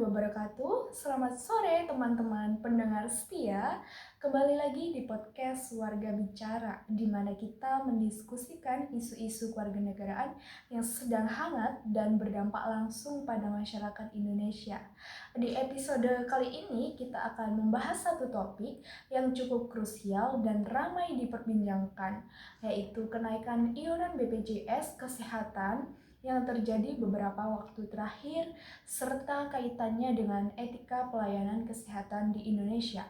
wabarakatuh. Selamat sore teman-teman pendengar setia. Kembali lagi di podcast Warga Bicara, di mana kita mendiskusikan isu-isu kewarganegaraan yang sedang hangat dan berdampak langsung pada masyarakat Indonesia. Di episode kali ini kita akan membahas satu topik yang cukup krusial dan ramai diperbincangkan, yaitu kenaikan iuran BPJS Kesehatan yang terjadi beberapa waktu terakhir serta kaitannya dengan etika pelayanan kesehatan di Indonesia.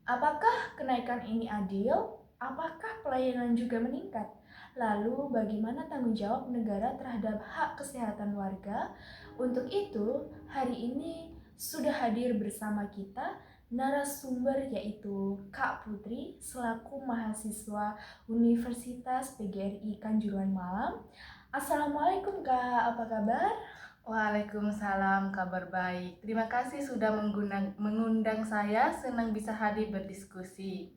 Apakah kenaikan ini adil? Apakah pelayanan juga meningkat? Lalu bagaimana tanggung jawab negara terhadap hak kesehatan warga? Untuk itu, hari ini sudah hadir bersama kita narasumber yaitu Kak Putri selaku mahasiswa Universitas PGRI Kanjuruhan Malang. Assalamualaikum Kak, apa kabar? Waalaikumsalam, kabar baik. Terima kasih sudah mengundang saya, senang bisa hadir berdiskusi.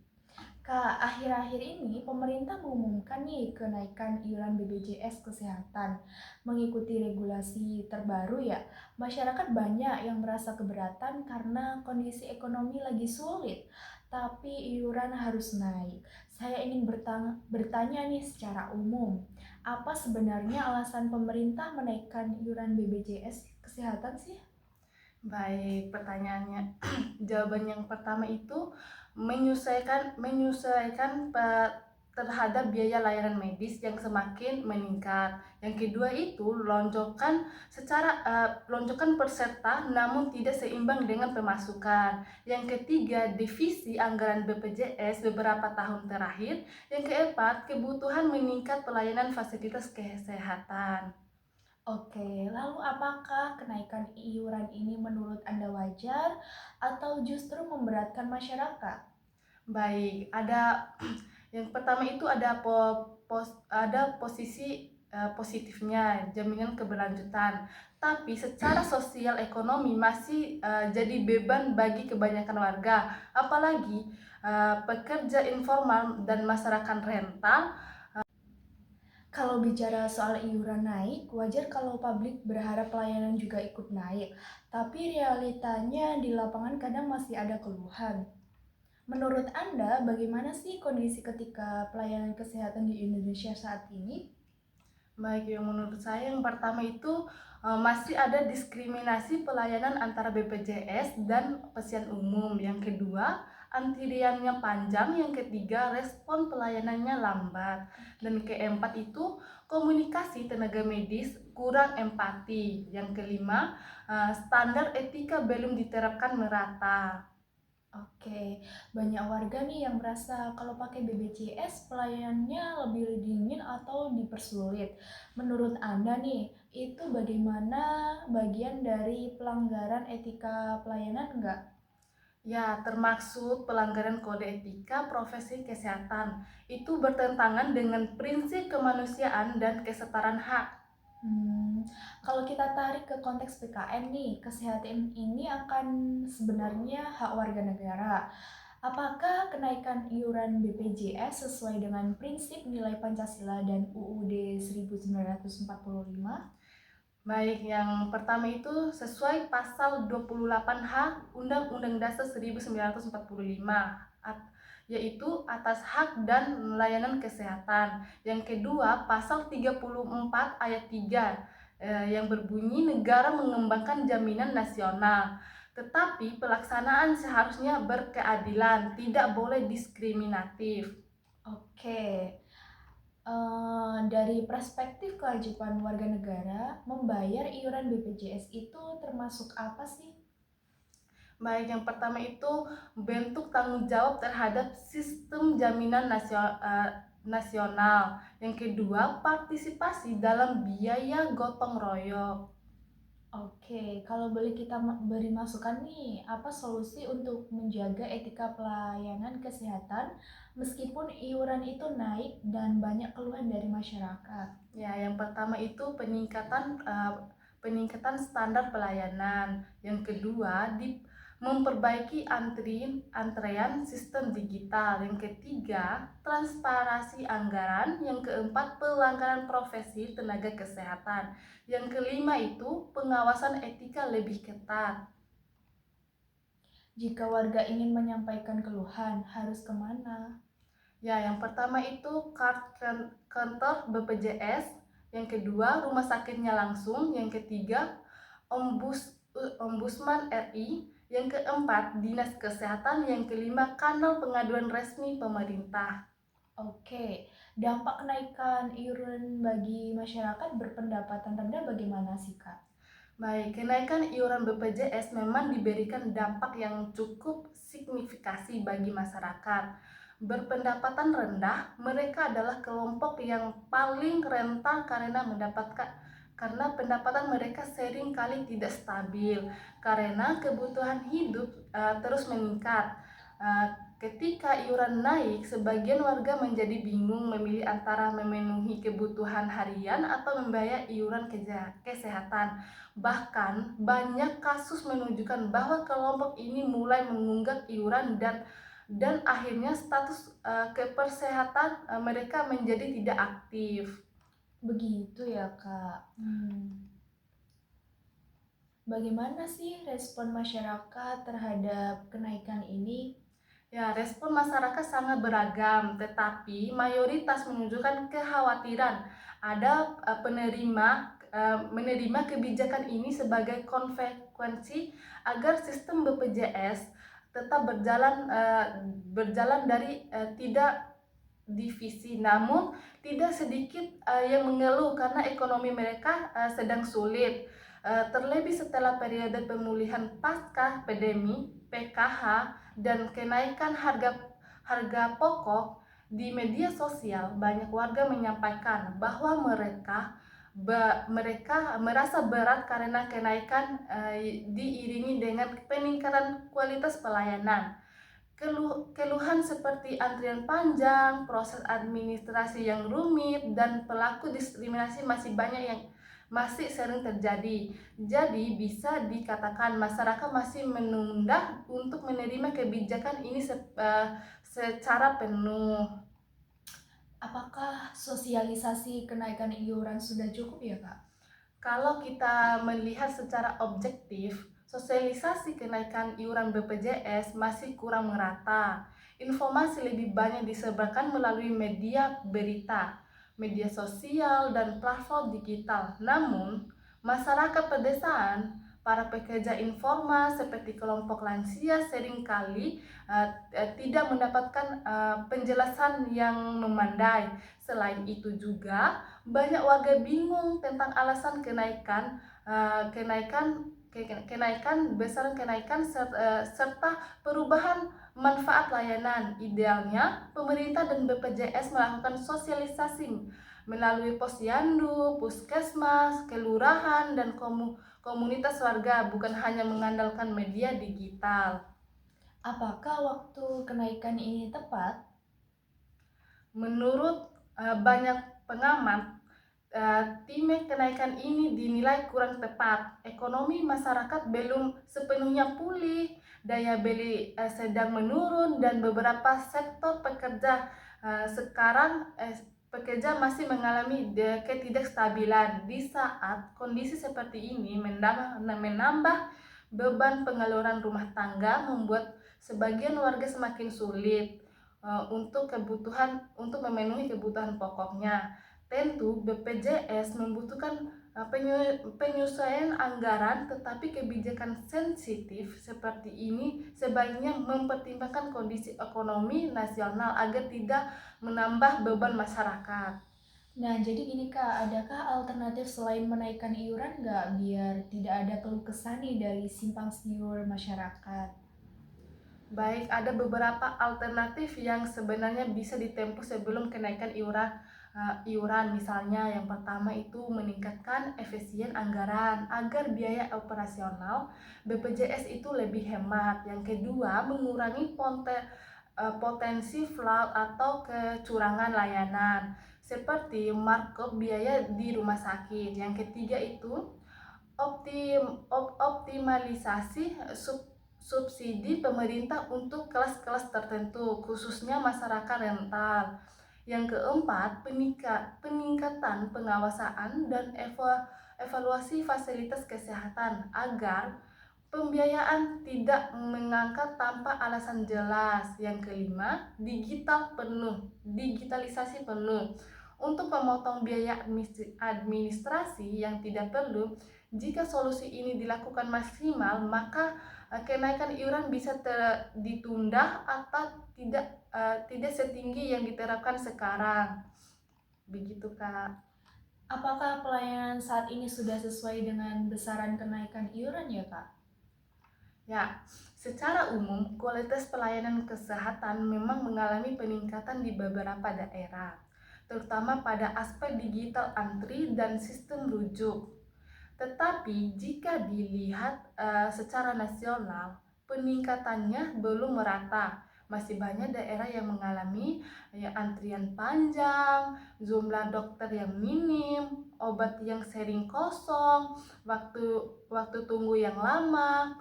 Kak, akhir-akhir ini pemerintah mengumumkan nih kenaikan iuran BPJS Kesehatan. Mengikuti regulasi terbaru ya, masyarakat banyak yang merasa keberatan karena kondisi ekonomi lagi sulit, tapi iuran harus naik. Saya ingin bertanya nih secara umum, apa sebenarnya alasan pemerintah menaikkan iuran BPJS Kesehatan sih? Baik, pertanyaannya. Jawaban yang pertama itu menyesuaikan terhadap biaya layanan medis yang semakin meningkat. Yang kedua itu lonjokan peserta namun tidak seimbang dengan pemasukan. Yang ketiga, divisi anggaran BPJS beberapa tahun terakhir. Yang keempat, kebutuhan meningkat pelayanan fasilitas kesehatan. Oke, lalu apakah kenaikan iuran ini menurut Anda wajar atau justru memberatkan masyarakat? Baik, ada yang pertama itu ada posisi positifnya, jaminan keberlanjutan. Tapi secara sosial ekonomi masih jadi beban bagi kebanyakan warga, apalagi pekerja informal dan masyarakat rentan. Kalau bicara soal iuran naik, wajar kalau publik berharap pelayanan juga ikut naik. Tapi realitanya di lapangan kadang masih ada keluhan. Menurut Anda, bagaimana sih kondisi ketika pelayanan kesehatan di Indonesia saat ini? Baik, yang menurut saya yang pertama itu masih ada diskriminasi pelayanan antara BPJS dan pasien umum. Yang kedua, antriannya panjang. Yang ketiga, respon pelayanannya lambat. Dan keempat itu komunikasi tenaga medis kurang empati. Yang kelima, standar etika belum diterapkan merata. Oke, banyak warga nih yang merasa kalau pakai BPJS pelayanannya lebih dingin atau dipersulit. Menurut Anda nih, itu bagaimana bagian dari pelanggaran etika pelayanan enggak? Ya, termaksud pelanggaran kode etika profesi kesehatan. Itu bertentangan dengan prinsip kemanusiaan dan kesetaraan hak. Kalau kita tarik ke konteks PKN nih, kesehatan ini akan sebenarnya hak warga negara. Apakah kenaikan iuran BPJS sesuai dengan prinsip nilai Pancasila dan UUD 1945? Baik, yang pertama itu sesuai pasal 28H Undang-Undang Dasar 1945, yaitu atas hak dan layanan kesehatan. Yang kedua, pasal 34 ayat 3 yang berbunyi negara mengembangkan jaminan nasional. Tetapi pelaksanaan seharusnya berkeadilan, tidak boleh diskriminatif. Oke, dari perspektif kewajiban warga negara, membayar iuran BPJS itu termasuk apa sih? Baik, yang pertama itu bentuk tanggung jawab terhadap sistem jaminan nasional. Yang kedua, partisipasi dalam biaya gotong royong. Oke, kalau boleh kita beri masukan nih, apa solusi untuk menjaga etika pelayanan kesehatan meskipun iuran itu naik dan banyak keluhan dari masyarakat? Ya, yang pertama itu peningkatan standar pelayanan. Yang kedua, memperbaiki antrean sistem digital. Yang ketiga, transparansi anggaran. Yang keempat, pelanggaran profesi tenaga kesehatan. Yang kelima itu pengawasan etika lebih ketat. Jika warga ingin menyampaikan keluhan, harus kemana? Ya, yang pertama itu kantor BPJS, yang kedua rumah sakitnya langsung, yang ketiga Ombudsman RI, yang keempat Dinas Kesehatan, yang kelima kanal pengaduan resmi pemerintah. Oke, dampak kenaikan iuran bagi masyarakat berpendapatan rendah bagaimana sih, Kak? Baik, kenaikan iuran BPJS memang diberikan dampak yang cukup signifikasi bagi masyarakat. Berpendapatan rendah, mereka adalah kelompok yang paling rentan karena pendapatan mereka sering kali tidak stabil karena kebutuhan hidup terus meningkat. Ketika iuran naik, sebagian warga menjadi bingung memilih antara memenuhi kebutuhan harian atau membayar iuran kesehatan. Bahkan, banyak kasus menunjukkan bahwa kelompok ini mulai mengunggah iuran dan akhirnya status kepersehatan mereka menjadi tidak aktif. Begitu ya, Kak. Bagaimana sih respon masyarakat terhadap kenaikan ini? Ya, respon masyarakat sangat beragam, tetapi mayoritas menunjukkan kekhawatiran ada menerima kebijakan ini sebagai konsekuensi agar sistem BPJS tetap berjalan dari tidak divisi. Namun tidak sedikit yang mengeluh karena ekonomi mereka sedang sulit. Terlebih setelah periode pemulihan pasca pandemi, PKH, dan kenaikan harga pokok. Di media sosial, banyak warga menyampaikan bahwa mereka merasa berat karena kenaikan diiringi dengan peningkatan kualitas pelayanan. Keluhan seperti antrian panjang, proses administrasi yang rumit, dan pelaku diskriminasi masih sering terjadi. Jadi bisa dikatakan masyarakat masih menunda untuk menerima kebijakan ini secara penuh. Apakah sosialisasi kenaikan iuran sudah cukup ya, Kak? Kalau kita melihat secara objektif, sosialisasi kenaikan iuran BPJS masih kurang merata. Informasi lebih banyak disebarkan melalui media berita, media sosial, dan platform digital. Namun, masyarakat pedesaan, para pekerja informal seperti kelompok lansia seringkali tidak mendapatkan penjelasan yang memadai. Selain itu juga, banyak warga bingung tentang alasan kenaikan serta perubahan manfaat layanan. Idealnya, pemerintah dan BPJS melakukan sosialisasi melalui posyandu, puskesmas, kelurahan, dan komunitas warga, bukan hanya mengandalkan media digital. Apakah waktu kenaikan ini tepat? Menurut banyak pengamat, timing kenaikan ini dinilai kurang tepat. Ekonomi masyarakat belum sepenuhnya pulih, daya beli sedang menurun, dan beberapa sektor pekerja masih mengalami ketidakstabilan. Di saat kondisi seperti ini menambah beban pengeluaran rumah tangga, membuat sebagian warga semakin sulit untuk memenuhi kebutuhan pokoknya. Tentu BPJS membutuhkan penyesuaian anggaran, tetapi kebijakan sensitif seperti ini sebaiknya mempertimbangkan kondisi ekonomi nasional agar tidak menambah beban masyarakat. Nah, jadi gini Kak, adakah alternatif selain menaikkan iuran nggak biar tidak ada keluh kesah nih dari simpang siur masyarakat? Baik, ada beberapa alternatif yang sebenarnya bisa ditempuh sebelum kenaikan iuran. Misalnya yang pertama itu meningkatkan efisien anggaran agar biaya operasional BPJS itu lebih hemat. Yang kedua, mengurangi potensi fraud atau kecurangan layanan seperti markup biaya di rumah sakit. Yang ketiga itu optimalisasi subsidi pemerintah untuk kelas-kelas tertentu, khususnya masyarakat rentan. Yang keempat, peningkatan pengawasan dan evaluasi fasilitas kesehatan agar pembiayaan tidak mengangkat tanpa alasan jelas. Yang kelima, digitalisasi penuh. Untuk memotong biaya administrasi yang tidak perlu, jika solusi ini dilakukan maksimal, maka kenaikan iuran bisa ditunda atau tidak setinggi yang diterapkan sekarang. Begitu, Kak. Apakah pelayanan saat ini sudah sesuai dengan besaran kenaikan iuran ya, Kak? Ya, secara umum kualitas pelayanan kesehatan memang mengalami peningkatan di beberapa daerah, terutama pada aspek digital antri dan sistem rujuk. Tetapi jika dilihat secara nasional, peningkatannya belum merata. Masih banyak daerah yang mengalami antrian panjang, jumlah dokter yang minim, obat yang sering kosong, waktu tunggu yang lama,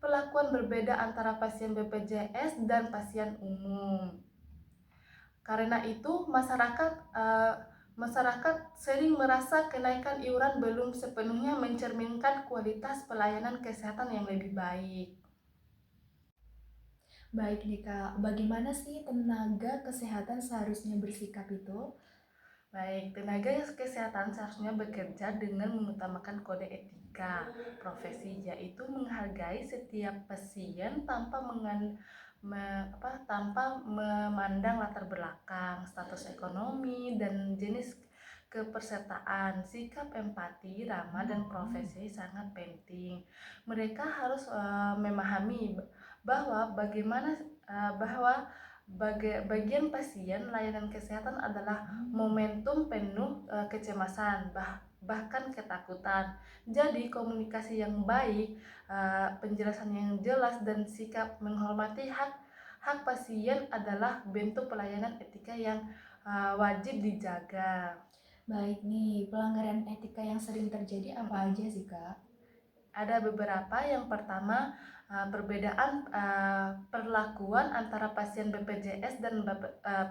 pelakuan berbeda antara pasien BPJS dan pasien umum. Karena itu masyarakat sering merasa kenaikan iuran belum sepenuhnya mencerminkan kualitas pelayanan kesehatan yang lebih baik. Baik nih Kak, bagaimana sih tenaga kesehatan seharusnya bersikap itu? Baik, tenaga kesehatan seharusnya bekerja dengan mengutamakan kode etika profesi, yaitu menghargai setiap pasien tanpa memandang latar belakang, status ekonomi, dan jenis kepesertaan. Sikap empati, ramah, dan profesi sangat penting. Mereka harus memahami bahwa bagian pasien layanan kesehatan adalah momentum penuh kecemasan, bahkan ketakutan. Jadi komunikasi yang baik, penjelasan yang jelas, dan sikap menghormati hak pasien adalah bentuk pelayanan etika yang wajib dijaga. Baik nih, pelanggaran etika yang sering terjadi apa aja sih Kak? Ada beberapa. Yang pertama, perbedaan perlakuan antara pasien BPJS dan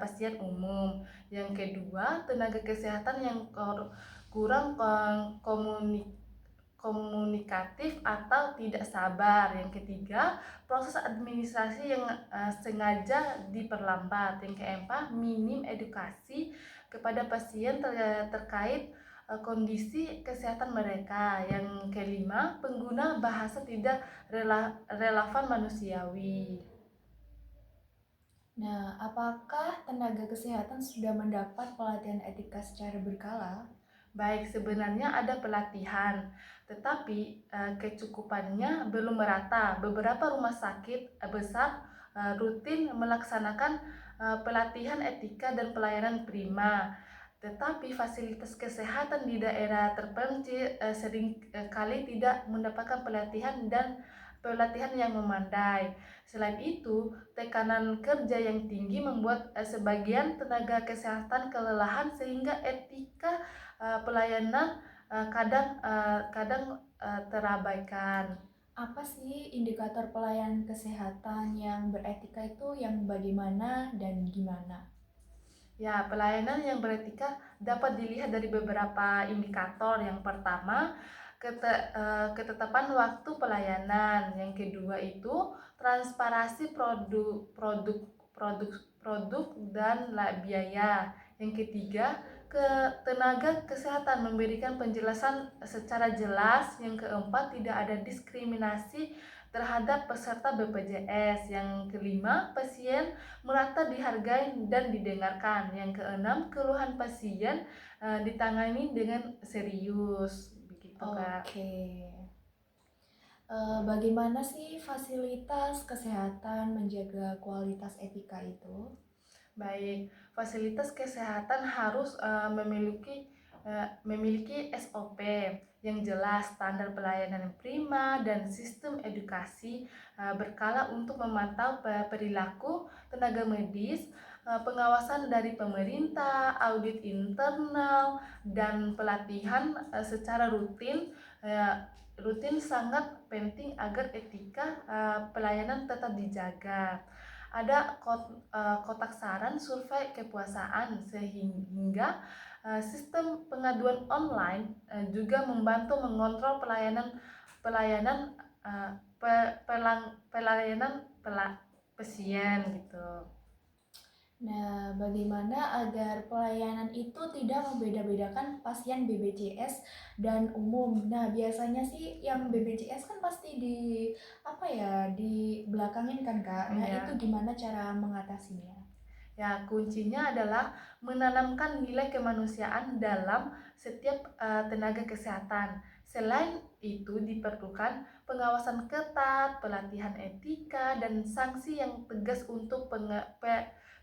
pasien umum. Yang kedua, tenaga kesehatan yang kurang komunikatif atau tidak sabar. Yang ketiga, proses administrasi yang sengaja diperlambat. Yang keempat, minim edukasi kepada pasien terkait kondisi kesehatan mereka. Yang kelima, pengguna bahasa tidak relevan manusiawi. Nah, apakah tenaga kesehatan sudah mendapat pelatihan etika secara berkala? Baik, sebenarnya ada pelatihan, tetapi kecukupannya belum merata. Beberapa rumah sakit besar rutin melaksanakan pelatihan etika dan pelayanan prima. Tetapi fasilitas kesehatan di daerah terpencil sering kali tidak mendapatkan pelatihan yang memadai. Selain itu, tekanan kerja yang tinggi membuat sebagian tenaga kesehatan kelelahan, sehingga etika pelayanan kadang terabaikan. Apa sih indikator pelayanan kesehatan yang beretika itu yang bagaimana dan gimana? Ya, pelayanan yang beretika dapat dilihat dari beberapa indikator. Yang pertama, ketetapan waktu pelayanan. Yang kedua itu transparansi produk dan biaya. Yang ketiga, tenaga kesehatan memberikan penjelasan secara jelas. Yang keempat, tidak ada diskriminasi terhadap peserta BPJS. Yang kelima, pasien merata dihargai dan didengarkan. Yang keenam, keluhan pasien ditangani dengan serius. Begitu, Kak. Oke. Bagaimana sih fasilitas kesehatan menjaga kualitas etika itu? Baik, fasilitas kesehatan harus memiliki SOP yang jelas, standar pelayanan yang prima, dan sistem edukasi berkala untuk memantau perilaku tenaga medis, pengawasan dari pemerintah, audit internal, dan pelatihan secara rutin rutin sangat penting agar etika pelayanan tetap dijaga. Ada kotak saran survei kepuasan sehingga sistem pengaduan online juga membantu mengontrol pelayanan uh, pasien gitu. Nah, bagaimana agar pelayanan itu tidak membeda-bedakan pasien BPJS dan umum? Nah, biasanya sih yang BPJS kan pasti di belakangin kan, Kak. Nah, Ya. itu gimana cara mengatasinya? Ya, kuncinya adalah menanamkan nilai kemanusiaan dalam setiap tenaga kesehatan. Selain itu, diperlukan pengawasan ketat, pelatihan etika, dan sanksi yang tegas untuk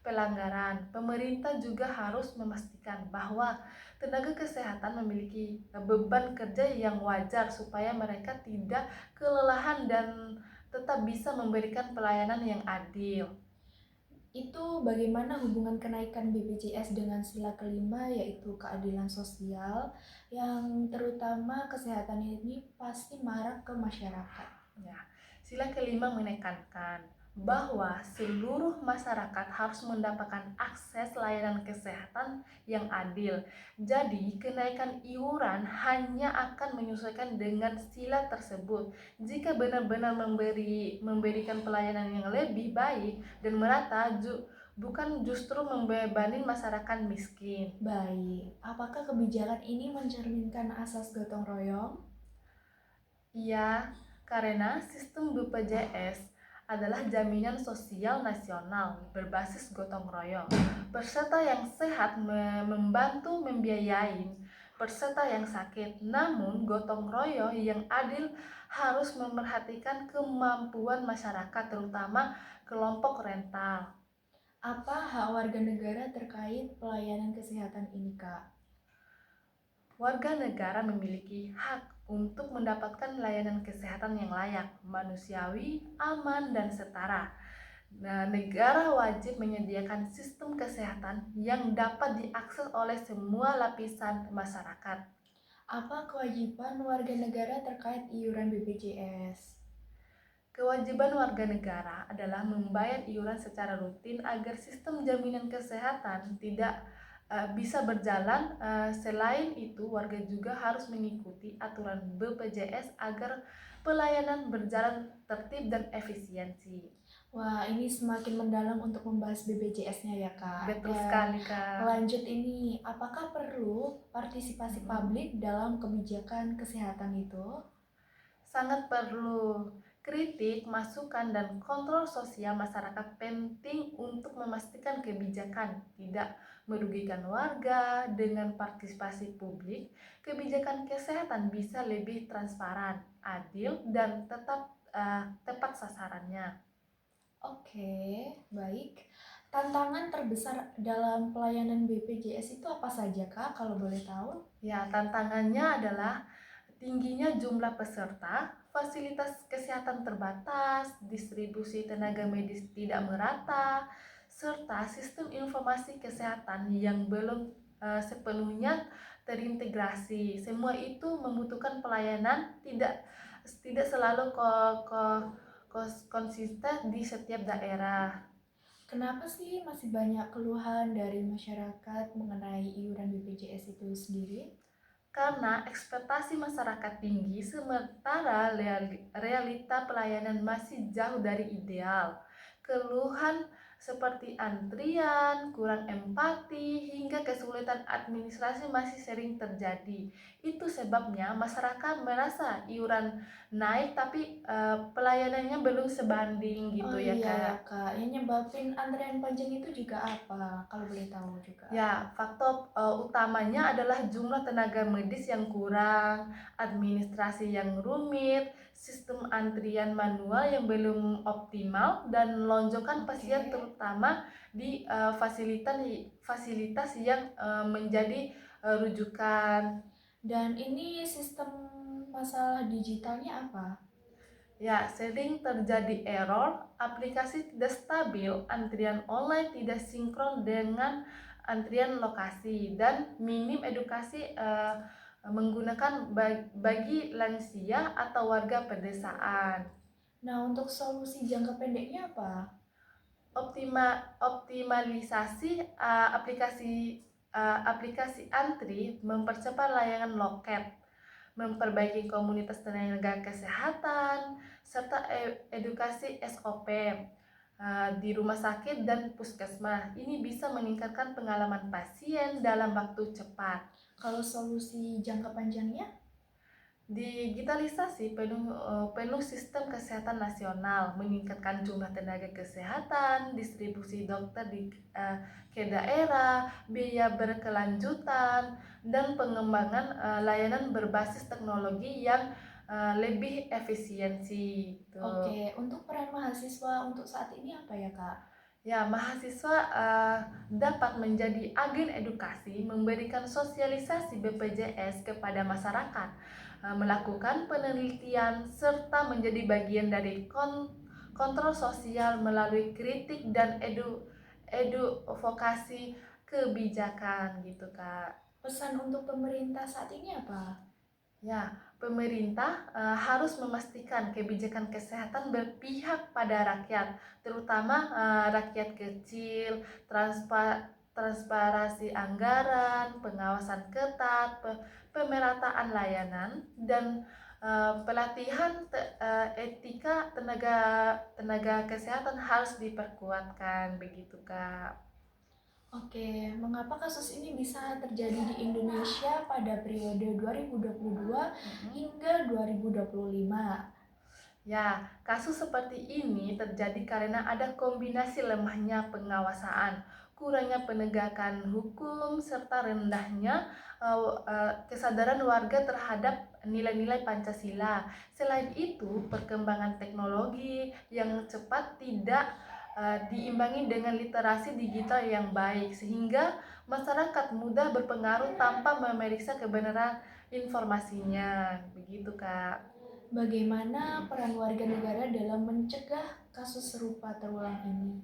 pelanggaran. Pemerintah juga harus memastikan bahwa tenaga kesehatan memiliki beban kerja yang wajar supaya mereka tidak kelelahan dan tetap bisa memberikan pelayanan yang adil. Itu bagaimana hubungan kenaikan BPJS dengan sila kelima yaitu keadilan sosial yang terutama kesehatan ini pasti marak ke masyarakat. Ya, sila kelima menekankan bahwa seluruh masyarakat harus mendapatkan akses layanan kesehatan yang adil. Jadi, kenaikan iuran hanya akan menyesuaikan dengan sila tersebut. Jika benar-benar memberikan pelayanan yang lebih baik dan merata, bukan justru membebani masyarakat miskin. Baik, apakah kebijakan ini mencerminkan asas gotong royong? Iya, karena sistem BPJS adalah jaminan sosial nasional berbasis gotong royong. Peserta yang sehat membantu membiayai peserta yang sakit. Namun, gotong royong yang adil harus memperhatikan kemampuan masyarakat, terutama kelompok rentan. Apa hak warga negara terkait pelayanan kesehatan ini, Kak? Warga negara memiliki hak untuk mendapatkan layanan kesehatan yang layak, manusiawi, aman, dan setara. Nah, negara wajib menyediakan sistem kesehatan yang dapat diakses oleh semua lapisan masyarakat. Apa kewajiban warga negara terkait iuran BPJS? Kewajiban warga negara adalah membayar iuran secara rutin agar sistem jaminan kesehatan tidak bisa berjalan. Selain itu, warga juga harus mengikuti aturan BPJS agar pelayanan berjalan tertib dan efisiensi. Wah, ini semakin mendalam untuk membahas BPJS-nya ya, Kak. Betul Dan sekali, Kak. lanjut ini, apakah perlu partisipasi publik dalam kebijakan kesehatan itu? Sangat perlu. Kritik, masukan, dan kontrol sosial masyarakat penting untuk memastikan kebijakan tidak merugikan warga. Dengan partisipasi publik, kebijakan kesehatan bisa lebih transparan, adil, dan tetap tepat sasarannya. Oke, baik. Tantangan terbesar dalam pelayanan BPJS itu apa saja, Kak, kalau boleh tahu? Ya, tantangannya adalah tingginya jumlah peserta, fasilitas kesehatan terbatas, distribusi tenaga medis tidak merata, serta sistem informasi kesehatan yang belum sepenuhnya terintegrasi. Semua itu membutuhkan pelayanan tidak selalu konsisten di setiap daerah. Kenapa sih masih banyak keluhan dari masyarakat mengenai iuran BPJS itu sendiri? Karena ekspektasi masyarakat tinggi sementara realita pelayanan masih jauh dari ideal. Keluhan seperti antrian, kurang empati, hingga kesulitan administrasi masih sering terjadi. Itu sebabnya masyarakat merasa iuran naik tapi pelayanannya belum sebanding gitu Oh ya, iya ya, Kak. Kak. Yang nyebabin antrean panjang itu juga apa? Kalau boleh tahu juga. Ya, faktor utamanya adalah jumlah tenaga medis yang kurang, administrasi yang rumit, sistem antrian manual yang belum optimal, dan lonjakan pasien terutama di fasilitas yang menjadi rujukan. Dan ini sistem masalah digitalnya apa? Ya, sering terjadi error, aplikasi tidak stabil, antrian online tidak sinkron dengan antrian lokasi, dan minim edukasi menggunakan bagi lansia atau warga pedesaan. Nah, untuk solusi jangka pendeknya apa? Optimalisasi aplikasi antri, mempercepat layanan loket, memperbaiki komunitas tenaga kesehatan, serta edukasi SOP di rumah sakit dan puskesmas. Ini bisa meningkatkan pengalaman pasien dalam waktu cepat. Kalau solusi jangka panjangnya? Digitalisasi penuh sistem kesehatan nasional, meningkatkan jumlah tenaga kesehatan, distribusi dokter ke daerah, biaya berkelanjutan, dan pengembangan layanan berbasis teknologi yang lebih efisiensi. Oke, untuk peran mahasiswa untuk saat ini apa ya, Kak? Ya, mahasiswa dapat menjadi agen edukasi, memberikan sosialisasi BPJS kepada masyarakat, melakukan penelitian, serta menjadi bagian dari kontrol sosial melalui kritik dan edukasi kebijakan gitu, Kak. Pesan untuk pemerintah saat ini apa? Ya, pemerintah harus memastikan kebijakan kesehatan berpihak pada rakyat, terutama rakyat kecil, transparansi anggaran, pengawasan ketat, pemerataan layanan, dan pelatihan etika tenaga kesehatan harus diperkuatkan, begitu, Kak. Oke, mengapa kasus ini bisa terjadi di Indonesia pada periode 2022 hingga 2025? Ya, kasus seperti ini terjadi karena ada kombinasi lemahnya pengawasan, kurangnya penegakan hukum, serta rendahnya kesadaran warga terhadap nilai-nilai Pancasila. Selain itu, perkembangan teknologi yang cepat tidak diimbangi dengan literasi digital yang baik, sehingga masyarakat mudah berpengaruh tanpa memeriksa kebenaran informasinya. Begitu, Kak. Bagaimana peran warga negara dalam mencegah kasus serupa terulang ini?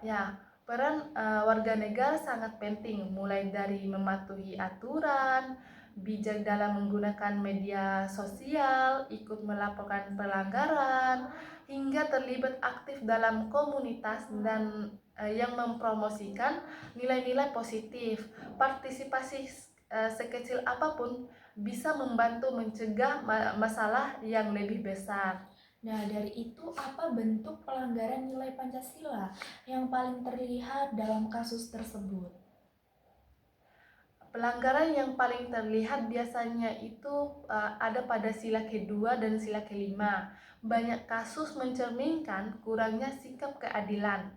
Ya, peran warga negara sangat penting, mulai dari mematuhi aturan, bijak dalam menggunakan media sosial, ikut melaporkan pelanggaran, hingga terlibat aktif dalam komunitas dan yang mempromosikan nilai-nilai positif. Partisipasi sekecil apapun bisa membantu mencegah masalah yang lebih besar. Nah, dari itu apa bentuk pelanggaran nilai Pancasila yang paling terlihat dalam kasus tersebut? Pelanggaran yang paling terlihat biasanya itu ada pada sila kedua dan sila kelima. Banyak kasus mencerminkan kurangnya sikap keadilan,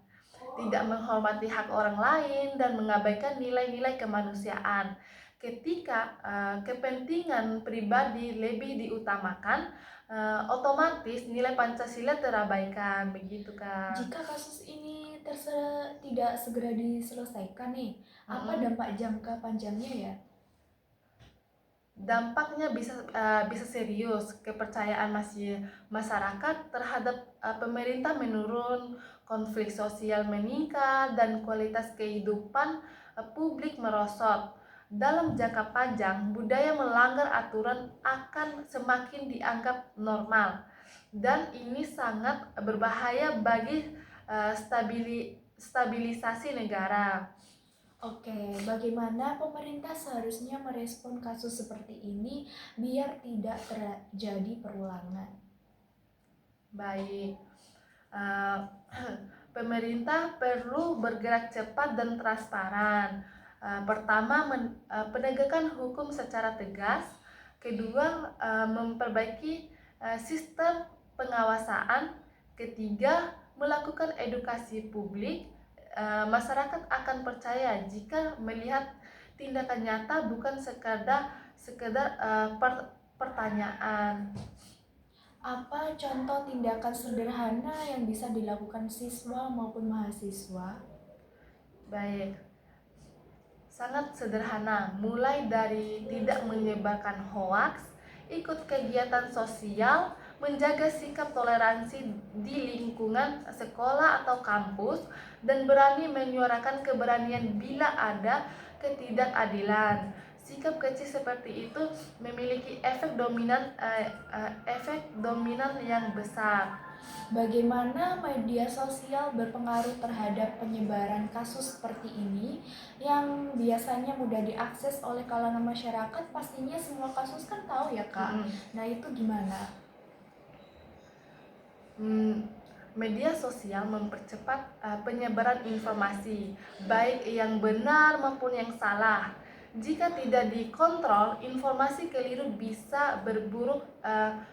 tidak menghormati hak orang lain, dan mengabaikan nilai-nilai kemanusiaan. Ketika kepentingan pribadi lebih diutamakan, otomatis nilai Pancasila terabaikan, begitu, Kak. Jika kasus ini tidak segera diselesaikan nih, apa dampak jangka panjangnya ya? Dampaknya bisa serius, kepercayaan masyarakat terhadap pemerintah menurun, konflik sosial meningkat, dan kualitas kehidupan publik merosot. Dalam jangka panjang, budaya melanggar aturan akan semakin dianggap normal, dan ini sangat berbahaya bagi stabilisasi negara. Oke, bagaimana pemerintah seharusnya merespon kasus seperti ini biar tidak terjadi perulangan? Baik, pemerintah perlu bergerak cepat dan transparan. Pertama, penegakan hukum secara tegas. Kedua, memperbaiki sistem pengawasan. Ketiga, melakukan edukasi publik. Masyarakat akan percaya jika melihat tindakan nyata, bukan sekedar pertanyaan. Apa contoh tindakan sederhana yang bisa dilakukan siswa maupun mahasiswa? Baik, sangat sederhana, mulai dari tidak menyebarkan hoaks, ikut kegiatan sosial, menjaga sikap toleransi di lingkungan sekolah atau kampus, dan berani menyuarakan keberanian bila ada ketidakadilan. Sikap kecil seperti itu memiliki efek dominan yang besar. Bagaimana media sosial berpengaruh terhadap penyebaran kasus seperti ini yang biasanya mudah diakses oleh kalangan masyarakat? Pastinya semua kasus kan tahu ya Kak. Nah itu gimana? Media sosial mempercepat penyebaran informasi, baik yang benar maupun yang salah. Jika tidak dikontrol, informasi keliru bisa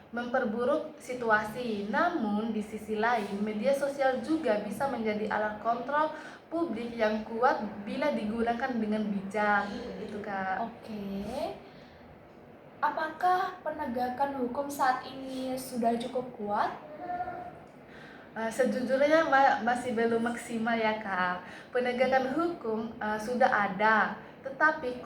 memperburuk situasi. Namun, di sisi lain, media sosial juga bisa menjadi alat kontrol publik yang kuat bila digunakan dengan bijak. Gitu, Kak. Oke. Apakah penegakan hukum saat ini sudah cukup kuat? Sejujurnya masih belum maksimal ya Kak. Penegakan hukum sudah ada, tetapi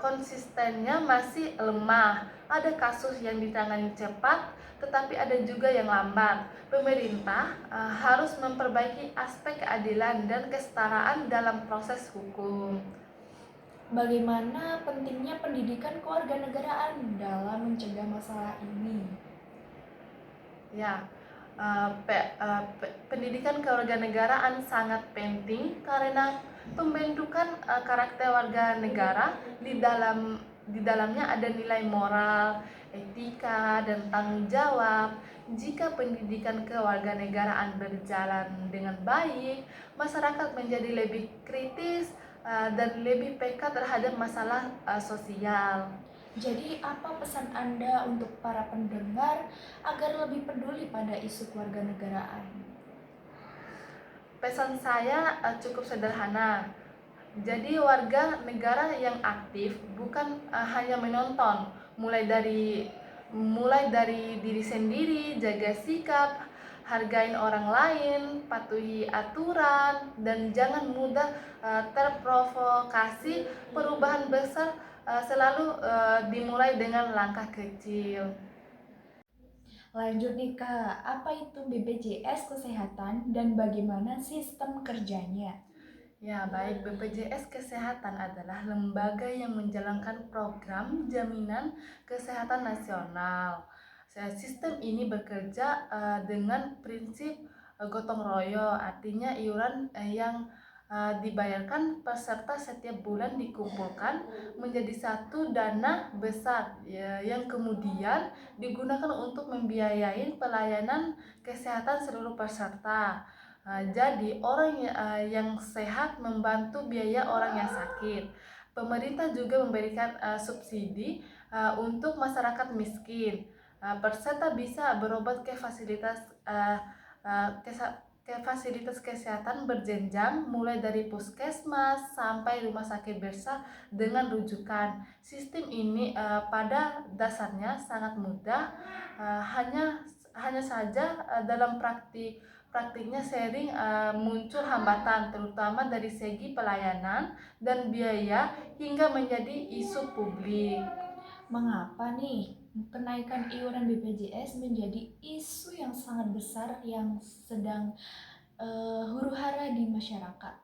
konsistennya masih lemah. Ada kasus yang ditangani cepat, tetapi ada juga yang lambat. Pemerintah harus memperbaiki aspek keadilan dan kesetaraan dalam proses hukum. Bagaimana pentingnya pendidikan kewarganegaraan dalam mencegah masalah ini? Ya, pendidikan kewarganegaraan sangat penting karena pembentukan karakter warga negara di dalamnya ada nilai moral, etika, dan tanggung jawab. Jika pendidikan kewarganegaraan berjalan dengan baik, masyarakat menjadi lebih kritis dan lebih peka terhadap masalah sosial. Jadi apa pesan Anda untuk para pendengar agar lebih peduli pada isu kewarganegaraan? Pesan saya cukup sederhana. Jadi warga negara yang aktif bukan hanya menonton, mulai dari diri sendiri, jaga sikap, hargain orang lain, patuhi aturan, dan jangan mudah terprovokasi. Perubahan besar selalu dimulai dengan langkah kecil. Lanjut nih Kak, apa itu BPJS Kesehatan dan bagaimana sistem kerjanya? Ya, baik. BPJS Kesehatan adalah lembaga yang menjalankan program jaminan kesehatan nasional. Sistem ini bekerja dengan prinsip gotong royong, artinya iuran yang dibayarkan peserta setiap bulan dikumpulkan menjadi satu dana besar yang kemudian digunakan untuk membiayai pelayanan kesehatan seluruh peserta. Jadi orang yang sehat membantu biaya orang yang sakit. Pemerintah juga memberikan subsidi untuk masyarakat miskin. Peserta bisa berobat ke fasilitas kesehatan berjenjang mulai dari puskesmas sampai rumah sakit besar dengan rujukan. Sistem ini pada dasarnya sangat mudah, hanya saja dalam praktiknya sering muncul hambatan terutama dari segi pelayanan dan biaya hingga menjadi isu publik. Mengapa nih kenaikan iuran BPJS menjadi isu yang sangat besar yang sedang huru-hara di masyarakat?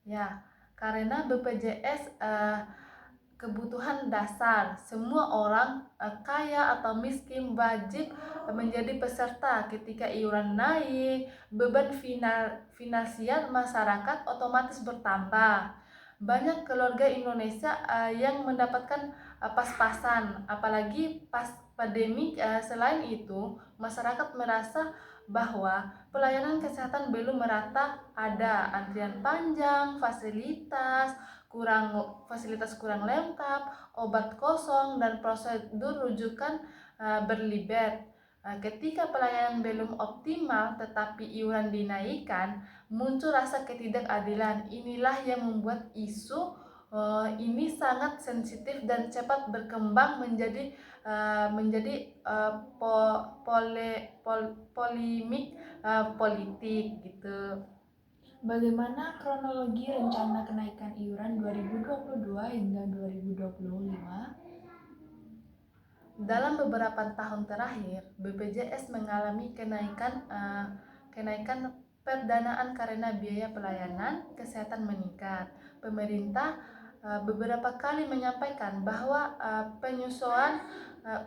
Ya, karena BPJS kebutuhan dasar. Semua orang kaya atau miskin wajib menjadi peserta. Ketika iuran naik, beban finansial masyarakat otomatis bertambah. Banyak keluarga Indonesia yang mendapatkan pas-pasan, apalagi pas pandemi. Selain itu, masyarakat merasa bahwa pelayanan kesehatan belum merata, ada antrian panjang, fasilitas kurang lengkap, obat kosong, dan prosedur rujukan berlibat. Ketika pelayanan belum optimal tetapi iuran dinaikkan, muncul rasa ketidakadilan. Inilah yang membuat isu ini sangat sensitif dan cepat berkembang menjadi polemik politik gitu. Bagaimana kronologi rencana kenaikan iuran 2022 hingga 2025? Dalam beberapa tahun terakhir, BPJS mengalami kenaikan perdanaan karena biaya pelayanan kesehatan meningkat. Pemerintah beberapa kali menyampaikan bahwa penyesuaian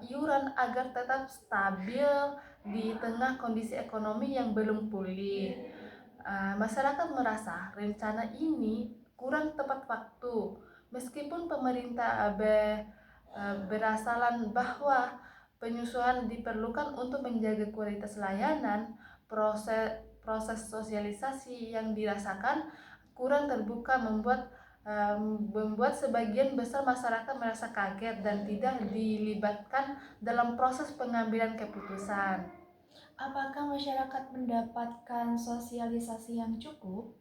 iuran agar tetap stabil di tengah kondisi ekonomi yang belum pulih. Masyarakat merasa rencana ini kurang tepat waktu, meskipun pemerintah berasalan bahwa penyesuaian diperlukan untuk menjaga kualitas layanan. Proses sosialisasi yang dirasakan kurang terbuka membuat sebagian besar masyarakat merasa kaget dan tidak dilibatkan dalam proses pengambilan keputusan. Apakah masyarakat mendapatkan sosialisasi yang cukup?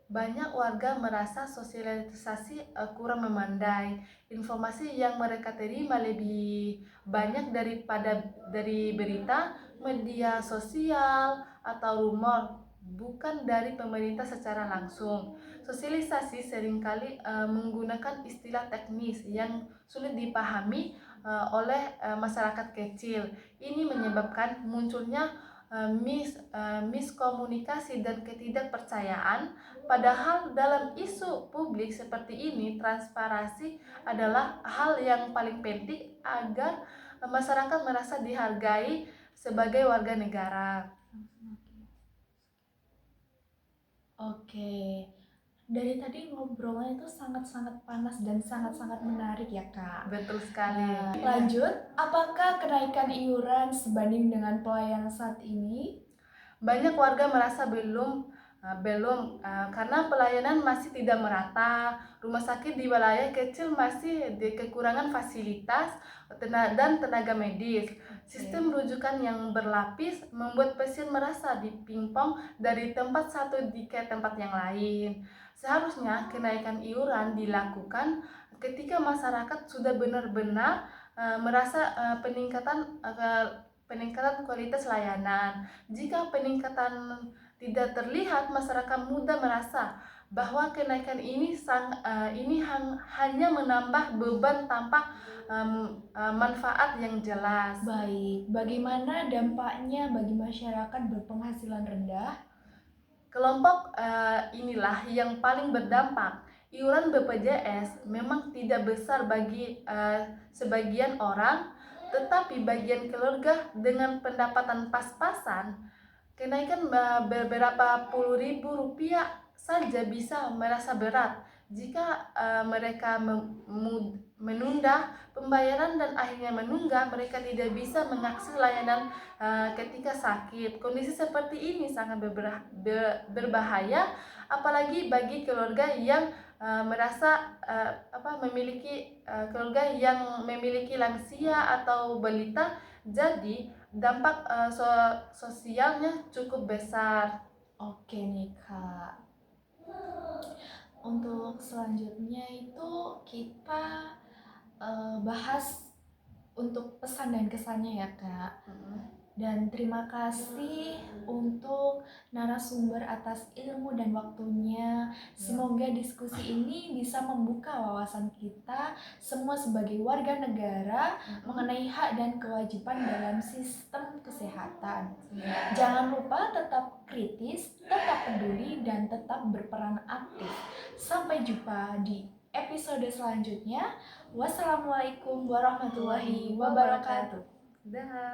Banyak warga merasa sosialisasi kurang memandai. Informasi yang mereka terima lebih banyak daripada dari berita, media sosial, atau rumor, bukan dari pemerintah secara langsung. Sosialisasi seringkali menggunakan istilah teknis yang sulit dipahami oleh masyarakat kecil. Ini menyebabkan munculnya miskomunikasi dan ketidakpercayaan. Padahal dalam isu publik seperti ini, transparansi adalah hal yang paling penting agar masyarakat merasa dihargai sebagai warga negara. Oke, dari tadi ngobrolnya itu sangat-sangat panas dan sangat-sangat menarik ya Kak. Betul sekali. Nah, lanjut, apakah kenaikan iuran sebanding dengan pelayanan saat ini? Banyak warga merasa belum karena pelayanan masih tidak merata. Rumah sakit di wilayah kecil masih kekurangan fasilitas dan tenaga medis. Sistem rujukan yang berlapis membuat pasien merasa dipingpong dari tempat satu ke tempat yang lain. Seharusnya kenaikan iuran dilakukan ketika masyarakat sudah benar-benar merasa peningkatan kualitas layanan. Jika peningkatan tidak terlihat, masyarakat mudah merasa bahwa kenaikan ini hanya menambah beban tanpa manfaat yang jelas. Baik, bagaimana dampaknya bagi masyarakat berpenghasilan rendah? Kelompok inilah yang paling berdampak. Iuran BPJS memang tidak besar bagi sebagian orang, tetapi bagian keluarga dengan pendapatan pas-pasan, kenaikan beberapa puluh ribu rupiah saja bisa merasa berat jika mereka menunda pembayaran dan akhirnya menunggak. Mereka tidak bisa mengakses layanan ketika sakit. Kondisi seperti ini sangat berbahaya, apalagi bagi keluarga yang memiliki keluarga yang memiliki lansia atau balita. Jadi dampak sosialnya cukup besar. Oke nih Kak. Untuk selanjutnya itu kita bahas untuk pesan dan kesannya ya Kak. Dan terima kasih untuk narasumber atas ilmu dan waktunya. Semoga diskusi ini bisa membuka wawasan kita semua sebagai warga negara mengenai hak dan kewajiban dalam sistem kesehatan. Jangan lupa tetap kritis, tetap peduli, dan tetap berperan aktif. Sampai jumpa di episode selanjutnya. Wassalamualaikum warahmatullahi wabarakatuh. Dah.